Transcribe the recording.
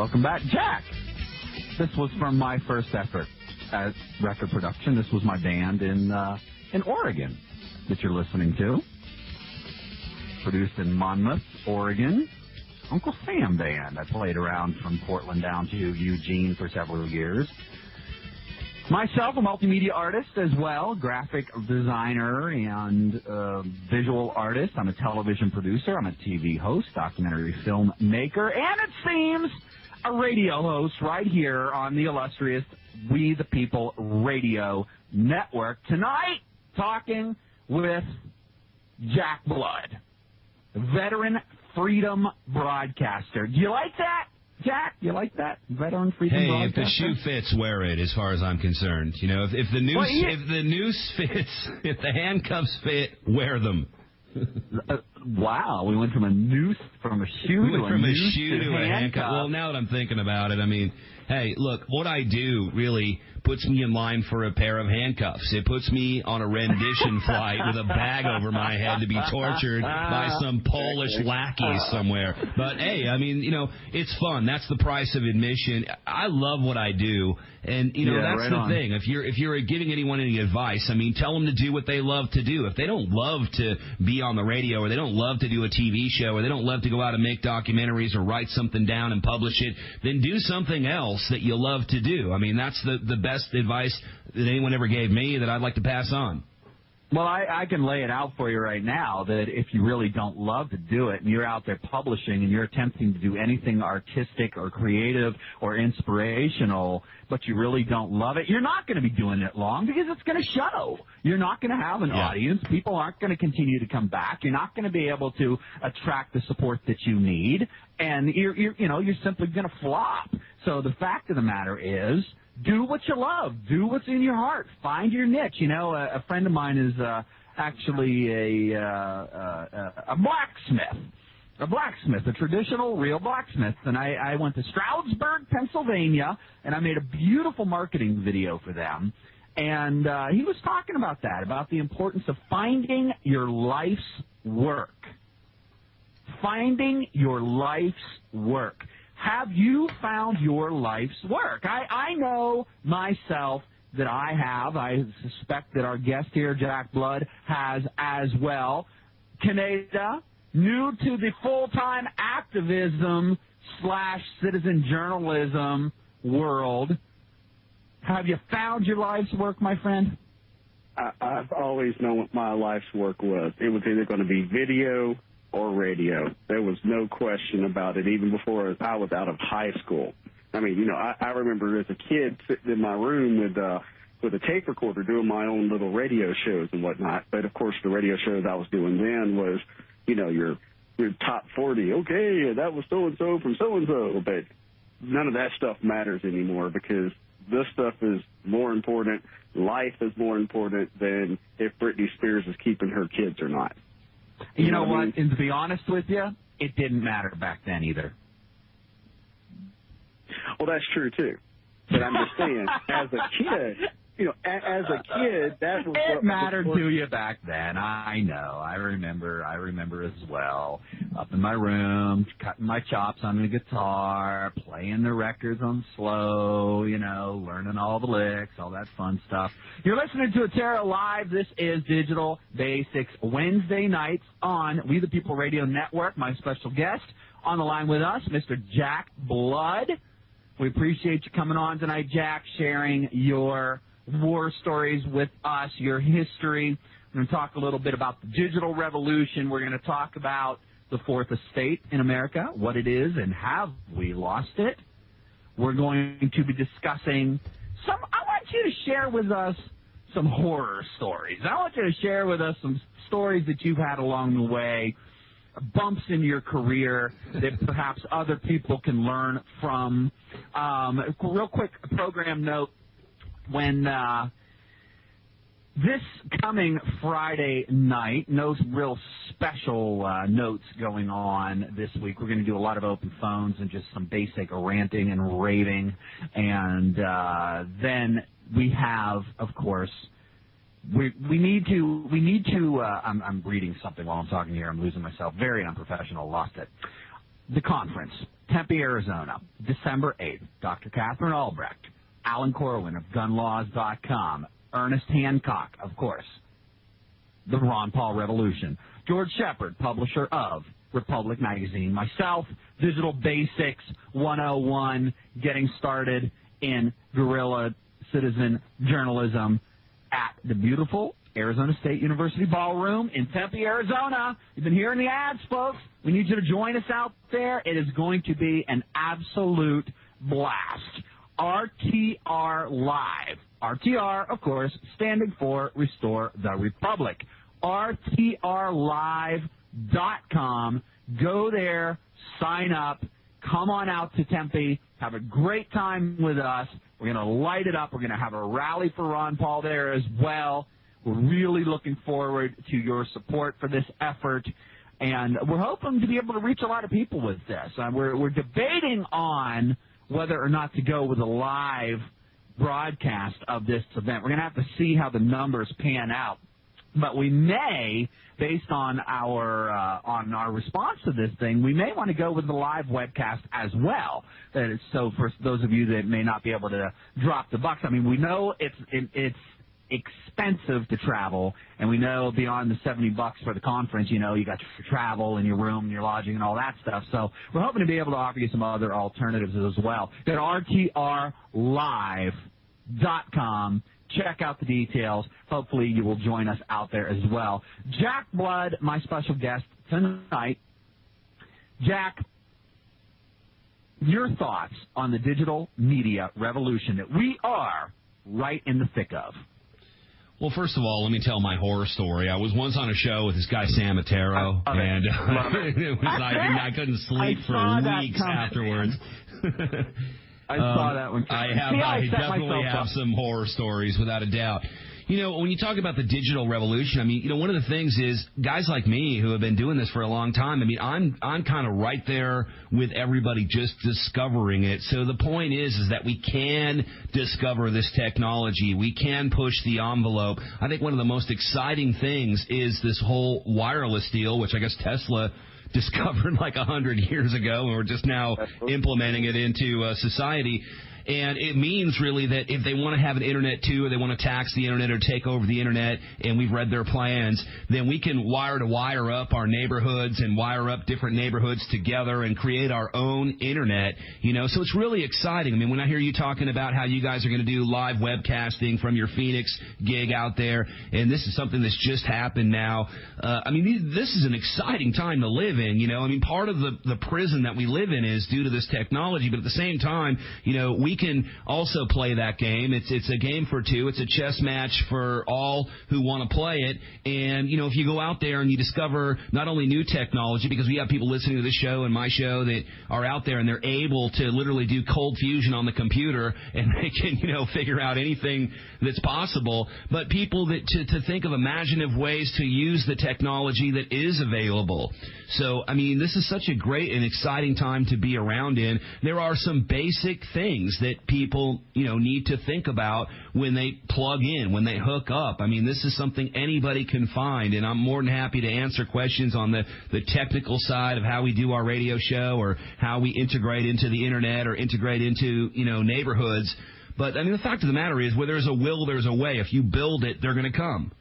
Welcome back. Jack, this was from my first effort at record production. This was my band in Oregon that you're listening to. Produced in Monmouth, Oregon. Uncle Sam Band. I played around from Portland down to Eugene for several years. Myself, a multimedia artist as well, graphic designer and visual artist. I'm a television producer. I'm a TV host, documentary filmmaker, and it seems a radio host right here on the illustrious We the People Radio Network. Tonight, talking with Jack Blood, veteran freedom broadcaster. Do you like that, Jack? You like that? Veteran freedom broadcaster? If the shoe fits, wear it, as far as I'm concerned. You know, if the noose fits, if the handcuffs fit, wear them. Wow, we went from a noose, from a shoe to a handcuff. Well, now that I'm thinking about it, I mean, hey, look, what I do really puts me in line for a pair of handcuffs. It puts me on a rendition flight with a bag over my head to be tortured by some Polish lackey somewhere. But, hey, I mean, you know, it's fun. That's the price of admission. I love what I do. And, you know, that's the thing. If you're giving anyone any advice, I mean, tell them to do what they love to do. If they don't love to be on the radio, or they don't love to do a TV show, or they don't love to go out and make documentaries or write something down and publish it, then do something else that you love to do. I mean, that's the best advice that anyone ever gave me that I'd like to pass on. Well, I can lay it out for you right now that if you really don't love to do it and you're out there publishing and you're attempting to do anything artistic or creative or inspirational, but you really don't love it, you're not going to be doing it long because it's going to show. You're not going to have an audience. People aren't going to continue to come back. You're not going to be able to attract the support that you need, and you're simply going to flop. So the fact of the matter is, do what you love. Do what's in your heart. Find your niche. You know, a friend of mine is actually a blacksmith, a traditional, real blacksmith. And I went to Stroudsburg, Pennsylvania, and I made a beautiful marketing video for them. And he was talking about that, about the importance of finding your life's work. Finding your life's work. Have you found your life's work? I know myself that I have. I suspect that our guest here, Jack Blood, has as well. Canada, new to the full-time activism / citizen journalism world. Have you found your life's work, my friend? I've always known what my life's work was. It was either going to be video or radio. There was no question about it, even before I was out of high school. I mean, you know, I remember as a kid sitting in my room with a tape recorder doing my own little radio shows and whatnot. But, of course, the radio shows I was doing then was, you know, your top 40. Okay, that was so-and-so from so-and-so. But none of that stuff matters anymore because this stuff is more important. Life is more important than if Britney Spears is keeping her kids or not. You know what? I mean? And to be honest with you, it didn't matter back then either. Well, that's true, too. But I'm just saying, as a kid, you know, that was it mattered to you back then. I know. I remember as well. Up in my room, cutting my chops on the guitar, playing the records on slow, you know, learning all the licks, all that fun stuff. You're listening to EttaroLive. This is Digital Basics Wednesday nights on We the People Radio Network. My special guest on the line with us, Mr. Jack Blood. We appreciate you coming on tonight, Jack, sharing your war stories with us, your history. We're going to talk a little bit about the digital revolution. We're going to talk about the fourth estate in America, what it is, and have we lost it. We're going to be discussing I want you to share with us some horror stories. I want you to share with us some stories that you've had along the way, bumps in your career that perhaps other people can learn from. Real quick program note, when this coming Friday night, no real special notes going on this week. We're going to do a lot of open phones and just some basic ranting and raving. And then we have, of course, we need to I'm reading something while I'm talking here. I'm losing myself. Very unprofessional. Lost it. the conference, Tempe, Arizona, December 8th. Dr. Catherine Albrecht, Alan Corwin of GunLaws.com, Ernest Hancock, of course, the Ron Paul Revolution, George Shepard, publisher of Republic Magazine, myself, Digital Basics 101, getting started in guerrilla citizen journalism at the beautiful Arizona State University Ballroom in Tempe, Arizona. You've been hearing the ads, folks. We need you to join us out there. It is going to be an absolute blast. RTR Live. RTR, of course, standing for Restore the Republic. RTRLive.com. Go there, sign up, come on out to Tempe, have a great time with us. We're going to light it up. We're going to have a rally for Ron Paul there as well. We're really looking forward to your support for this effort, and we're hoping to be able to reach a lot of people with this. We're debating on whether or not to go with a live broadcast of this event. We're going to have to see how the numbers pan out. But we may, based on our response to this thing, we may want to go with the live webcast as well. So for those of you that may not be able to drop the bucks, I mean, we know it's expensive to travel, and we know beyond the $70 for the conference, you know, you got your travel and your room and your lodging and all that stuff. So we're hoping to be able to offer you some other alternatives as well. Go to RTRLive.com. Check out the details. Hopefully you will join us out there as well. Jack Blood, my special guest tonight. Jack, your thoughts on the digital media revolution that we are right in the thick of. Well, first of all, let me tell my horror story. I was once on a show with this guy, Sam Ettaro, and I couldn't sleep for weeks afterwards. I saw that one. I definitely have some horror stories, without a doubt. You know, when you talk about the digital revolution, I mean, you know, one of the things is guys like me who have been doing this for a long time, I mean, I'm kind of right there with everybody just discovering it. So the point is that we can discover this technology. We can push the envelope. I think one of the most exciting things is this whole wireless deal, which I guess Tesla discovered like 100 years ago, and we're just now implementing it into society. And it means really that if they want to have an internet too, or they want to tax the internet or take over the internet, and we've read their plans, then we can wire to wire up our neighborhoods and wire up different neighborhoods together and create our own internet, you know. So it's really exciting. I mean, when I hear you talking about how you guys are going to do live webcasting from your Phoenix gig out there, and this is something that's just happened now, I mean, this is an exciting time to live in, you know. I mean, part of the prison that we live in is due to this technology, but at the same time, you know, we can also play that game. It's a game for two. It's a chess match for all who want to play it. And, you know, if you go out there and you discover not only new technology, because we have people listening to this show and my show that are out there and they're able to literally do cold fusion on the computer and they can, you know, figure out anything that's possible, but people that to think of imaginative ways to use the technology that is available. So, I mean, this is such a great and exciting time to be around in. There are some basic things that people, you know, need to think about when they plug in, when they hook up. I mean, this is something anybody can find, and I'm more than happy to answer questions on the technical side of how we do our radio show or how we integrate into the internet or integrate into, you know, neighborhoods. But, I mean, the fact of the matter is, where there's a will, there's a way. If you build it, they're going to come.